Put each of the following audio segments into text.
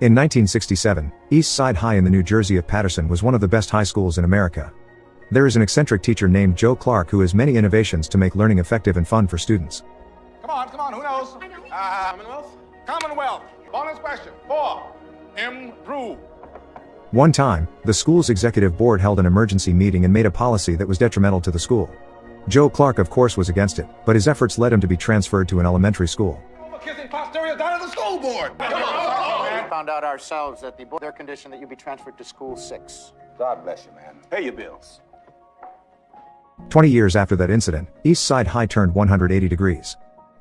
In 1967, East Side High in the New Jersey of Paterson was one of the best high schools in America. There is an eccentric teacher named Joe Clark who has many innovations to make learning effective and fun for students. Come on, who knows? Commonwealth? Commonwealth. Bonus question. 4. Improve. One time, the school's executive board held an emergency meeting and made a policy that was detrimental to the school. Joe Clark, of course, was against it, but his efforts led him to be transferred to an elementary school. Kissing posterior down at the school board. Found out ourselves that the board their condition that you be transferred to school 6. God bless you, man. Pay your bills. 20 years after that incident, East Side High turned 180 degrees.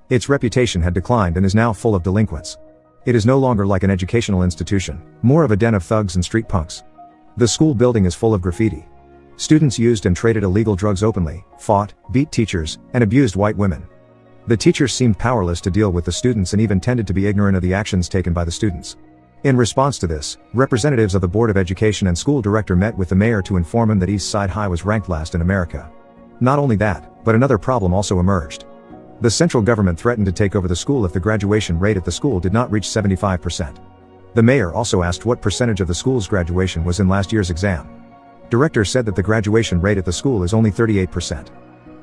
Its reputation had declined and is now full of delinquents. It is no longer like an educational institution, more of a den of thugs and street punks. The school building is full of graffiti. Students used and traded illegal drugs openly, fought, beat teachers, and abused white women. The teachers seemed powerless to deal with the students and even tended to be ignorant of the actions taken by the students. In response to this, representatives of the Board of Education and school director met with the mayor to inform him that East Side High was ranked last in America. Not only that, but another problem also emerged. The central government threatened to take over the school if the graduation rate at the school did not reach 75%. The mayor also asked what percentage of the school's graduation was in last year's exam. Director said that the graduation rate at the school is only 38%.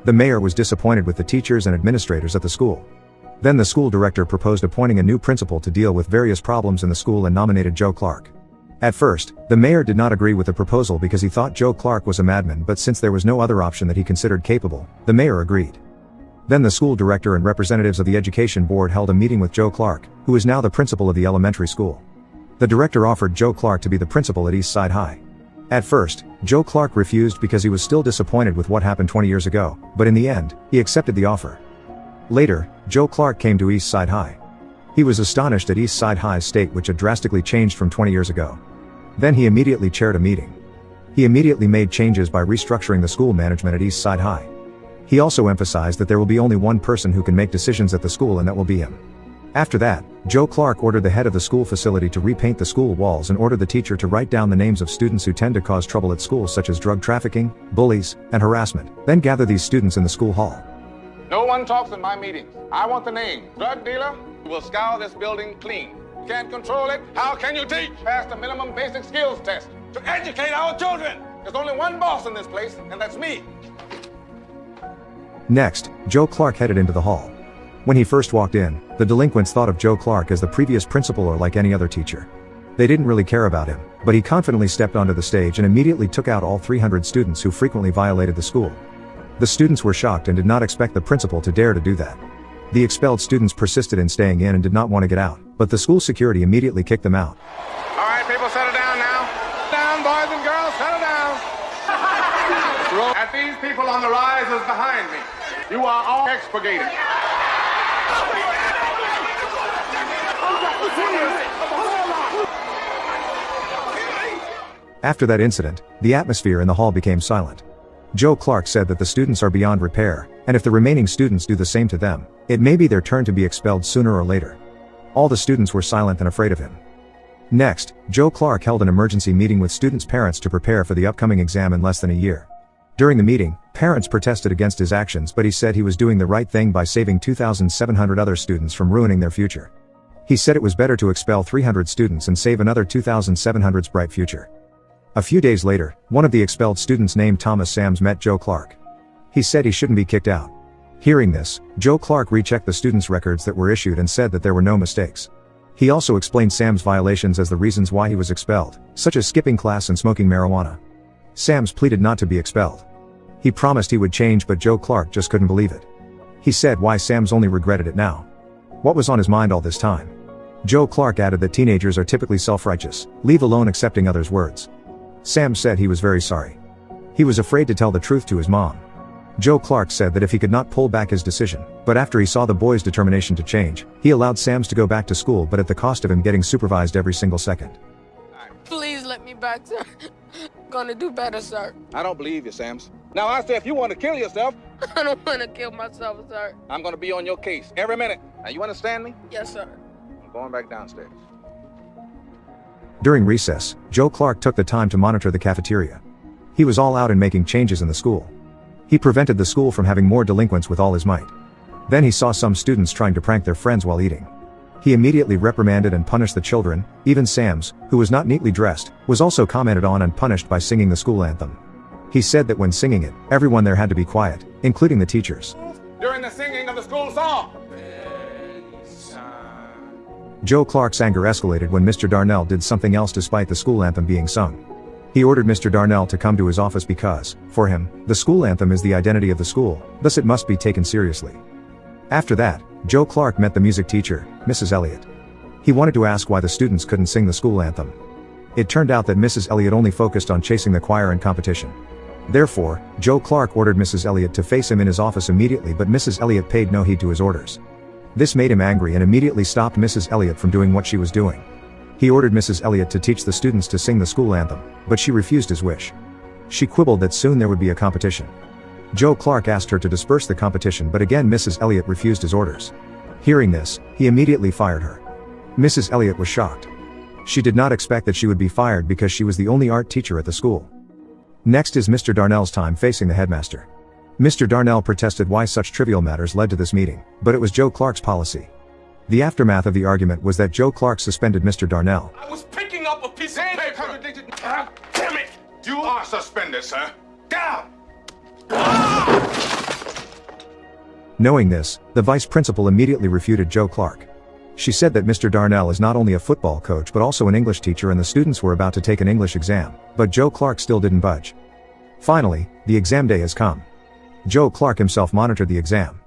The mayor was disappointed with the teachers and administrators at the school. Then the school director proposed appointing a new principal to deal with various problems in the school and nominated Joe Clark. At first, the mayor did not agree with the proposal because he thought Joe Clark was a madman, but since there was no other option that he considered capable, the mayor agreed. Then the school director and representatives of the education board held a meeting with Joe Clark, who is now the principal of the elementary school. The director offered Joe Clark to be the principal at East Side High. At first, Joe Clark refused because he was still disappointed with what happened 20 years ago, but in the end, he accepted the offer. Later, Joe Clark came to East Side High. He was astonished at East Side High's state, which had drastically changed from 20 years ago. Then he immediately chaired a meeting. He immediately made changes by restructuring the school management at East Side High. He also emphasized that there will be only one person who can make decisions at the school, and that will be him. After that, Joe Clark ordered the head of the school facility to repaint the school walls and ordered the teacher to write down the names of students who tend to cause trouble at school, such as drug trafficking, bullies, and harassment, then gather these students in the school hall. No one talks in my meetings. I want the name. Drug dealer will scour this building clean. You can't control it. How can you teach? Pass the minimum basic skills test to educate our children. There's only one boss in this place, and that's me. Next, Joe Clark headed into the hall. When he first walked in, the delinquents thought of Joe Clark as the previous principal or like any other teacher. They didn't really care about him, but he confidently stepped onto the stage and immediately took out all 300 students who frequently violated the school. The students were shocked and did not expect the principal to dare to do that. The expelled students persisted in staying in and did not want to get out, but the school security immediately kicked them out. All right, people, settle down now. Down, boys and girls, settle down. At these people on the risers behind me, you are all expurgated. After that incident, the atmosphere in the hall became silent. Joe Clark said that the students are beyond repair, and if the remaining students do the same to them, it may be their turn to be expelled sooner or later. All the students were silent and afraid of him. Next, Joe Clark held an emergency meeting with students' parents to prepare for the upcoming exam in less than a year. During the meeting, parents protested against his actions, but he said he was doing the right thing by saving 2,700 other students from ruining their future. He said it was better to expel 300 students and save another 2,700's bright future. A few days later, one of the expelled students named Thomas Sams met Joe Clark. He said he shouldn't be kicked out. Hearing this, Joe Clark rechecked the students' records that were issued and said that there were no mistakes. He also explained Sams' violations as the reasons why he was expelled, such as skipping class and smoking marijuana. Sams pleaded not to be expelled. He promised he would change, but Joe Clark just couldn't believe it. He said why Sams only regretted it now. What was on his mind all this time? Joe Clark added that teenagers are typically self-righteous, leave alone accepting others' words. Sams said he was very sorry. He was afraid to tell the truth to his mom. Joe Clark said that if he could not pull back his decision, but after he saw the boy's determination to change, he allowed Sams to go back to school, but at the cost of him getting supervised every single second. Please let me back, sir. I'm gonna do better, sir. I don't believe you, Sams. Now I say if you want to kill yourself, I don't want to kill myself, sir. I'm going to be on your case every minute. Now you understand me? Yes, sir. I'm going back downstairs. During recess, Joe Clark took the time to monitor the cafeteria. He was all out in making changes in the school. He prevented the school from having more delinquents with all his might. Then he saw some students trying to prank their friends while eating. He immediately reprimanded and punished the children. Even Sam's, who was not neatly dressed, was also commented on and punished by singing the school anthem. He said that when singing it, everyone there had to be quiet, including the teachers. During the singing of the school song. Joe Clark's anger escalated when Mr. Darnell did something else despite the school anthem being sung. He ordered Mr. Darnell to come to his office because, for him, the school anthem is the identity of the school, thus it must be taken seriously. After that, Joe Clark met the music teacher, Mrs. Elliott. He wanted to ask why the students couldn't sing the school anthem. It turned out that Mrs. Elliott only focused on chasing the choir in competition. Therefore, Joe Clark ordered Mrs. Elliott to face him in his office immediately, but Mrs. Elliott paid no heed to his orders. This made him angry and immediately stopped Mrs. Elliott from doing what she was doing. He ordered Mrs. Elliott to teach the students to sing the school anthem, but she refused his wish. She quibbled that soon there would be a competition. Joe Clark asked her to disperse the competition, but again Mrs. Elliott refused his orders. Hearing this, he immediately fired her. Mrs. Elliott was shocked. She did not expect that she would be fired because she was the only art teacher at the school. Next is Mr. Darnell's time facing the headmaster. Mr. Darnell protested why such trivial matters led to this meeting, but it was Joe Clark's policy. The aftermath of the argument was that Joe Clark suspended Mr. Darnell. I was picking up a piece of paper. Damn it! You are suspended, sir. Down! Knowing this, the vice principal immediately refuted Joe Clark. She said that Mr. Darnell is not only a football coach but also an English teacher, and the students were about to take an English exam, but Joe Clark still didn't budge. Finally, the exam day has come. Joe Clark himself monitored the exam.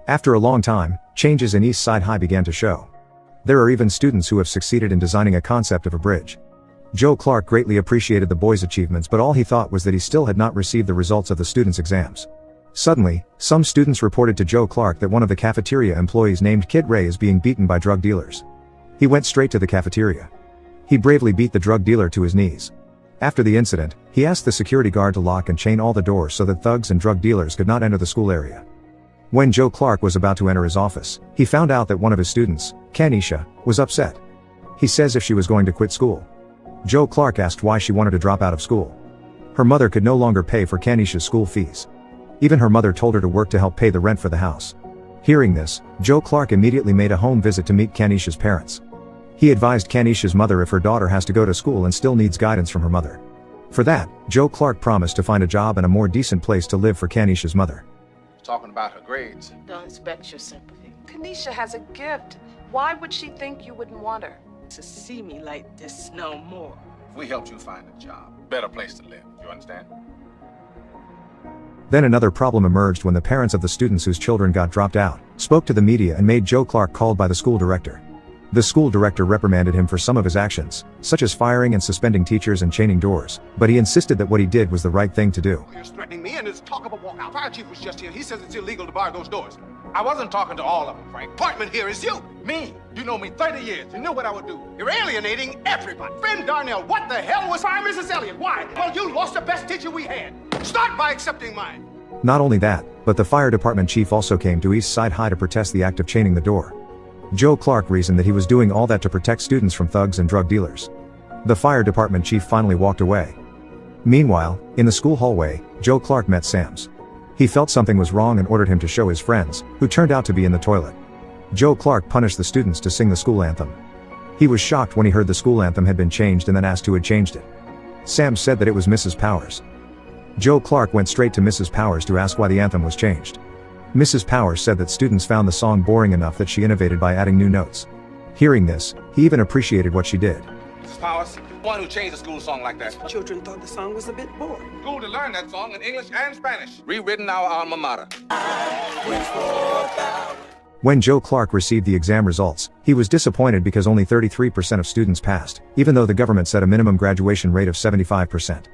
After a long time, changes in East Side High began to show. There are even students who have succeeded in designing a concept of a bridge. Joe Clark greatly appreciated the boys' achievements, but all he thought was that he still had not received the results of the students' exams. Suddenly, some students reported to Joe Clark that one of the cafeteria employees named Kid Ray is being beaten by drug dealers. He went straight to the cafeteria. He bravely beat the drug dealer to his knees. After the incident, he asked the security guard to lock and chain all the doors so that thugs and drug dealers could not enter the school area. When Joe Clark was about to enter his office, he found out that one of his students, Kanisha, was upset. He says if she was going to quit school. Joe Clark asked why she wanted to drop out of school. Her mother could no longer pay for Kanisha's school fees. Even her mother told her to work to help pay the rent for the house. Hearing this, Joe Clark immediately made a home visit to meet Kanisha's parents. He advised Kanisha's mother if her daughter has to go to school and still needs guidance from her mother. For that, Joe Clark promised to find a job and a more decent place to live for Kanisha's mother. Talking about her grades. Don't expect your sympathy. Kanisha has a gift. Why would she think you wouldn't want her? To see me like this no more. We helped you find a job. Better place to live. You understand? Then another problem emerged when the parents of the students whose children got dropped out spoke to the media and made Joe Clark called by the school director. The school director reprimanded him for some of his actions, such as firing and suspending teachers and chaining doors, but he insisted that what he did was the right thing to do. You're threatening me and there's talk of a walkout. Fire chief was just here. He says it's illegal to bar those doors. I wasn't talking to all of them, Frank. Department here is you. Me? You know me 30 years. You knew what I would do. You're alienating everybody. Friend Darnell, what the hell was fire Mrs. Elliott? Why? Well, you lost the best teacher we had. Start by accepting mine. Not only that, but the fire department chief also came to East Side High to protest the act of chaining the door. Joe Clark reasoned that he was doing all that to protect students from thugs and drug dealers. The fire department chief finally walked away. Meanwhile, in the school hallway, Joe Clark met Sam's. He felt something was wrong and ordered him to show his friends, who turned out to be in the toilet. Joe Clark punished the students to sing the school anthem. He was shocked when he heard the school anthem had been changed and then asked who had changed it. Sam said that it was Mrs. Powers. Joe Clark went straight to Mrs. Powers to ask why the anthem was changed. Mrs. Powers said that students found the song boring enough that she innovated by adding new notes. Hearing this, he even appreciated what she did. Mrs. Powers, the one who changed the school song like that. Children thought the song was a bit boring. School to learn that song in English and Spanish. Rewritten our alma mater. When Joe Clark received the exam results, he was disappointed because only 33% of students passed, even though the government set a minimum graduation rate of 75%.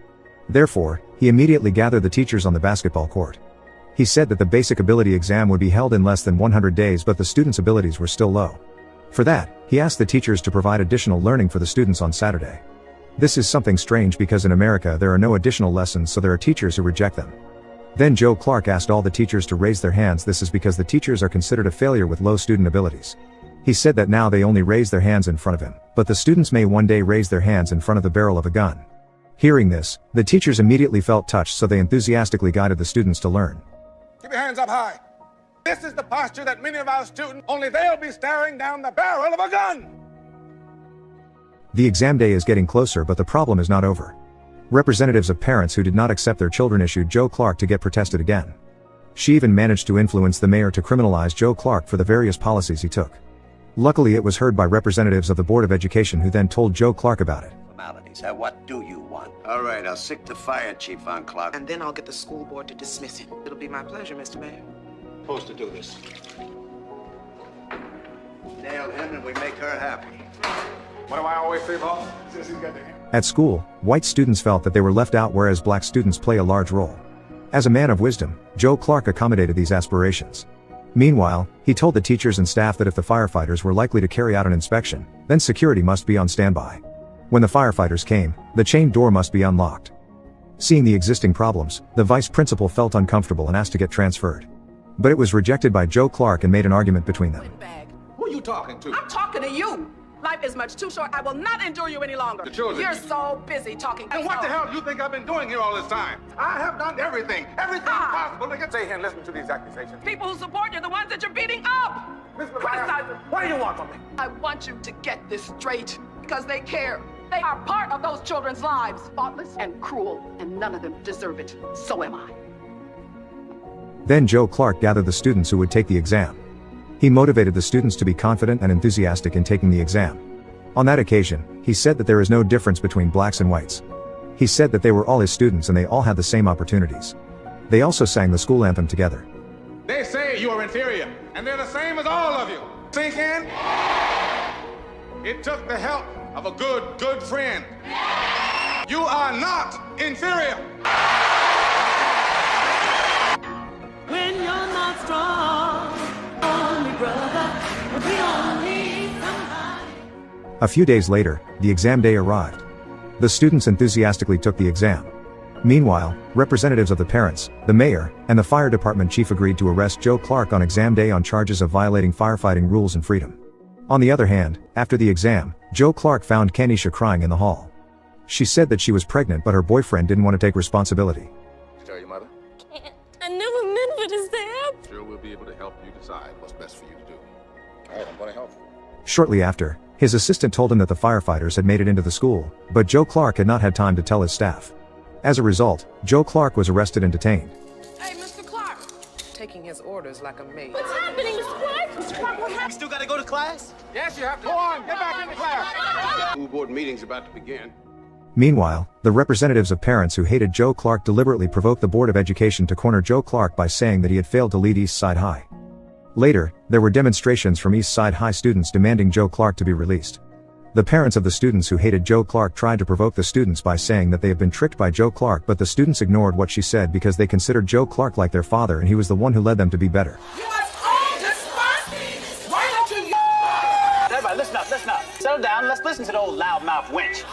Therefore, he immediately gathered the teachers on the basketball court. He said that the basic ability exam would be held in less than 100 days, but the students' abilities were still low. For that, he asked the teachers to provide additional learning for the students on Saturday. This is something strange because in America there are no additional lessons, so there are teachers who reject them. Then Joe Clark asked all the teachers to raise their hands. This is because the teachers are considered a failure with low student abilities. He said that now they only raise their hands in front of him, but the students may one day raise their hands in front of the barrel of a gun. Hearing this, the teachers immediately felt touched, so they enthusiastically guided the students to learn. Keep your hands up high. This is the posture that many of our students, only they'll be staring down the barrel of a gun. The exam day is getting closer, but the problem is not over. Representatives of parents who did not accept their children issued Joe Clark to get protested again. She even managed to influence the mayor to criminalize Joe Clark for the various policies he took. Luckily, it was heard by representatives of the Board of Education, who then told Joe Clark about it. Formalities. What do you want? All right, I'll sick the fire chief on Clark. And then I'll get the school board to dismiss him. It'll be my pleasure, Mr. Mayor. Supposed to do this. Nail him and we make her happy. What do I always say, boss? At school, white students felt that they were left out, whereas black students play a large role. As a man of wisdom, Joe Clark accommodated these aspirations. Meanwhile, he told the teachers and staff that if the firefighters were likely to carry out an inspection, then security must be on standby. When the firefighters came, the chain door must be unlocked. Seeing the existing problems, the vice principal felt uncomfortable and asked to get transferred. But it was rejected by Joe Clark and made an argument between them. Who are you talking to? I'm talking to you. Life is much too short. I will not endure you any longer. The children. You're so busy talking. And what the hell do you think I've been doing here all this time? I have done everything possible to get... Stay here and listen to these accusations. People who support you are the ones that you're beating up. Miss McGuire, what do you want from me? I want you to get this straight, because they care. They are part of those children's lives. Thoughtless and cruel, and none of them deserve it. So am I. Then Joe Clark gathered the students who would take the exam. He motivated the students to be confident and enthusiastic in taking the exam. On that occasion, he said that there is no difference between blacks and whites. He said that they were all his students and they all had the same opportunities. They also sang the school anthem together. They say you are inferior, and they're the same as all of you. Sink in. It took the help of a good friend. You are not inferior. When you're not strong, only brother, we all need somebody. A few days later, the exam day arrived. The students enthusiastically took the exam. Meanwhile, representatives of the parents, the mayor, and the fire department chief agreed to arrest Joe Clark on exam day on charges of violating firefighting rules and freedom. On the other hand, after the exam, Joe Clark found Kenisha crying in the hall. She said that she was pregnant, but her boyfriend didn't want to take responsibility. Did you tell your mother? I never meant for this to happen. Sure, we'll be able to help you decide what's best for you to do. All right, I'm going to help you. Shortly after, his assistant told him that the firefighters had made it into the school, but Joe Clark had not had time to tell his staff. As a result, Joe Clark was arrested and detained. Hey, Mr. Clark. Taking his orders like a maid. What's happening, Mr. Clark? Mr. Clark, what happened? Still gotta go to class? Yes, you have to. Go on, get back into class. School board meeting's about to begin. Meanwhile, the representatives of parents who hated Joe Clark deliberately provoked the Board of Education to corner Joe Clark by saying that he had failed to lead East Side High. Later, there were demonstrations from East Side High students demanding Joe Clark to be released. The parents of the students who hated Joe Clark tried to provoke the students by saying that they had been tricked by Joe Clark, but the students ignored what she said because they considered Joe Clark like their father and he was the one who led them to be better. You must all despise me. Why don't you... Everybody, listen up. Settle down, let's listen to the old loudmouth wench.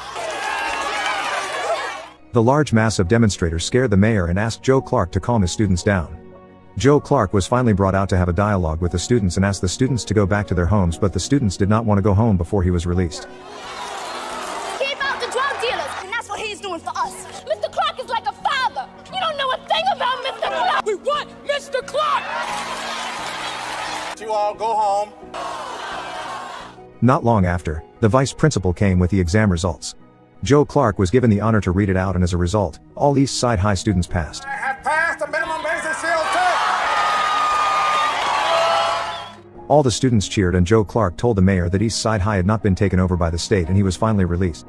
The large mass of demonstrators scared the mayor and asked Joe Clark to calm his students down. Joe Clark was finally brought out to have a dialogue with the students and asked the students to go back to their homes, but the students did not want to go home before he was released. Keep out the drug dealers, and that's what he's doing for us. Mr. Clark is like a father. You don't know a thing about Mr. Clark. We want Mr. Clark. You all go home. Not long after, the vice principal came with the exam results. Joe Clark was given the honor to read it out, and as a result, all East Side High students passed. I have passed the minimum basic skills test. All the students cheered, and Joe Clark told the mayor that East Side High had not been taken over by the state and he was finally released.